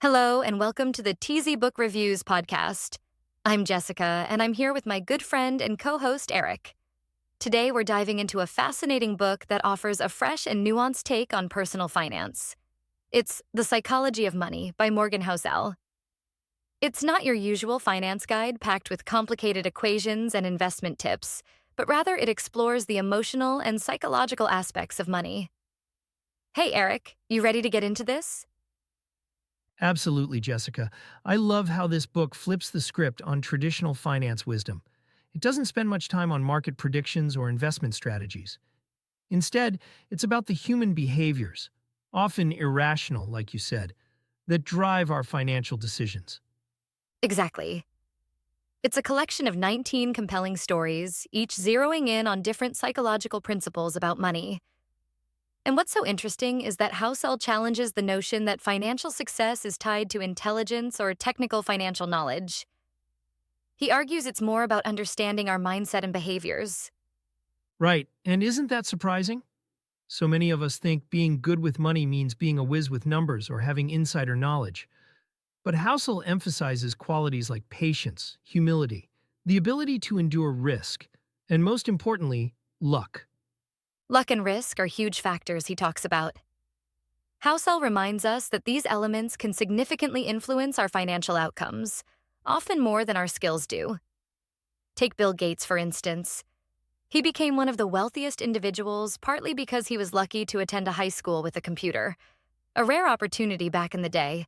Hello, and welcome to the teeZee Book Reviews podcast. I'm Jessica, and I'm here with my good friend and co host, Eric. Today, we're diving into a fascinating book that offers a fresh and nuanced take on personal finance. It's The Psychology of Money by Morgan Housel. It's not your usual finance guide packed with complicated equations and investment tips, but rather it explores the emotional and psychological aspects of money. Hey, Eric, you ready to get into this? Absolutely, Jessica. I love how this book flips the script on traditional finance wisdom. It doesn't spend much time on market predictions or investment strategies. Instead, it's about the human behaviors, often irrational, like you said, that drive our financial decisions. Exactly. It's a collection of 19 compelling stories, each zeroing in on different psychological principles about money. And what's so interesting is that Housel challenges the notion that financial success is tied to intelligence or technical financial knowledge. He argues it's more about understanding our mindset and behaviors. Right, and isn't that surprising? So many of us think being good with money means being a whiz with numbers or having insider knowledge. But Housel emphasizes qualities like patience, humility, the ability to endure risk, and most importantly, luck. Luck and risk are huge factors he talks about. Housel reminds us that these elements can significantly influence our financial outcomes, often more than our skills do. Take Bill Gates, for instance. He became one of the wealthiest individuals partly because he was lucky to attend a high school with a computer, a rare opportunity back in the day,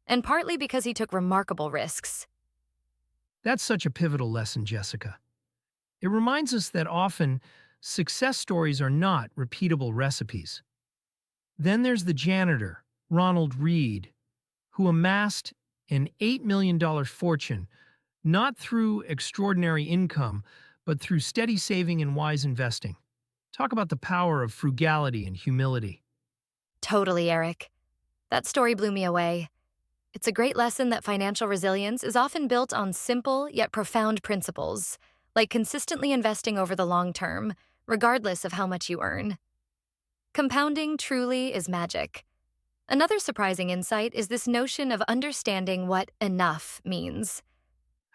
and partly because he took remarkable risks. That's such a pivotal lesson, Jessica. It reminds us that often success stories are not repeatable recipes. Then there's the janitor, Ronald Reed, who amassed an $8 million fortune not through extraordinary income, but through steady saving and wise investing. Talk about the power of frugality and humility. Totally, Eric. That story blew me away. It's a great lesson that financial resilience is often built on simple yet profound principles, like consistently investing over the long term, regardless of how much you earn. Compounding truly is magic. Another surprising insight is this notion of understanding what enough means.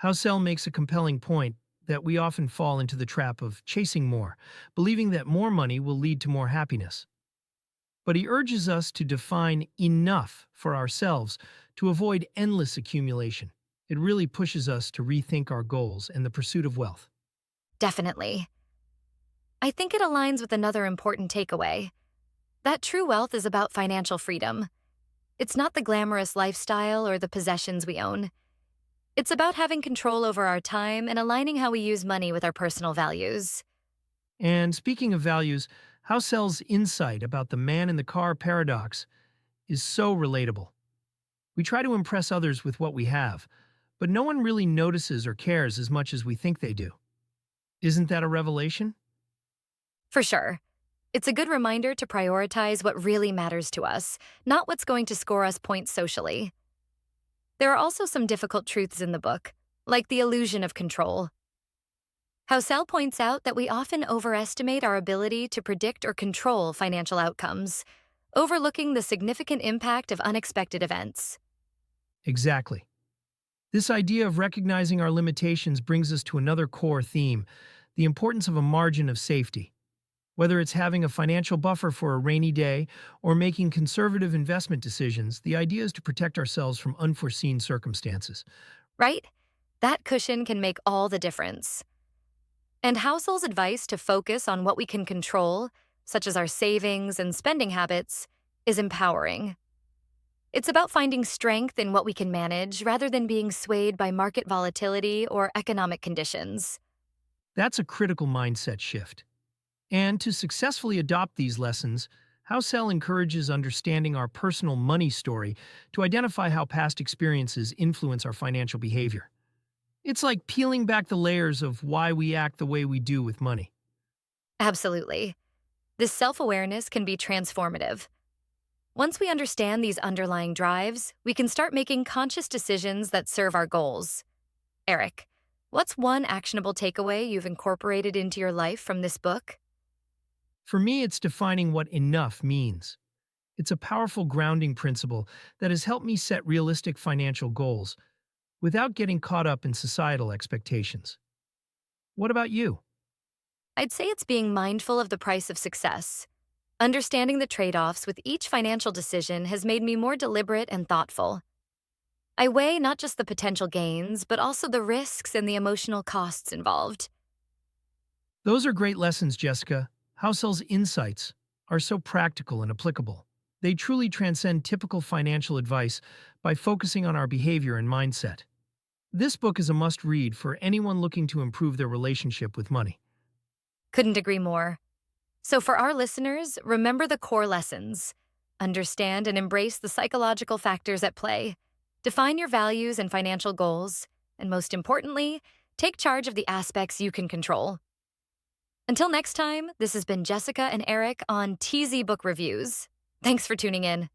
Housel makes a compelling point that we often fall into the trap of chasing more, believing that more money will lead to more happiness. But he urges us to define enough for ourselves to avoid endless accumulation. It really pushes us to rethink our goals and the pursuit of wealth. Definitely. I think it aligns with another important takeaway that true wealth is about financial freedom. It's not the glamorous lifestyle or the possessions we own. It's about having control over our time and aligning how we use money with our personal values. And speaking of values, Housel's insight about the man in the car paradox is so relatable. We try to impress others with what we have, but no one really notices or cares as much as we think they do. Isn't that a revelation? For sure. It's a good reminder to prioritize what really matters to us, not what's going to score us points socially. There are also some difficult truths in the book, like the illusion of control. Housel points out that we often overestimate our ability to predict or control financial outcomes, overlooking the significant impact of unexpected events. Exactly. This idea of recognizing our limitations brings us to another core theme, the importance of a margin of safety. Whether it's having a financial buffer for a rainy day or making conservative investment decisions, the idea is to protect ourselves from unforeseen circumstances. Right? That cushion can make all the difference. And Housel's advice to focus on what we can control, such as our savings and spending habits, is empowering. It's about finding strength in what we can manage rather than being swayed by market volatility or economic conditions. That's a critical mindset shift. And to successfully adopt these lessons, Housel encourages understanding our personal money story to identify how past experiences influence our financial behavior. It's like peeling back the layers of why we act the way we do with money. Absolutely. This self-awareness can be transformative. Once we understand these underlying drives, we can start making conscious decisions that serve our goals. Eric, what's one actionable takeaway you've incorporated into your life from this book? For me, it's defining what enough means. It's a powerful grounding principle that has helped me set realistic financial goals without getting caught up in societal expectations. What about you? I'd say it's being mindful of the price of success. Understanding the trade offs with each financial decision has made me more deliberate and thoughtful. I weigh not just the potential gains, but also the risks and the emotional costs involved. Those are great lessons, Jessica. Housel's insights are so practical and applicable. They truly transcend typical financial advice by focusing on our behavior and mindset. This book is a must-read for anyone looking to improve their relationship with money. Couldn't agree more. So, for our listeners, remember the core lessons. Understand and embrace the psychological factors at play. Define your values and financial goals. And most importantly, take charge of the aspects you can control. Until next time, this has been Jessica and Eric on teeZee Book Reviews. Thanks for tuning in.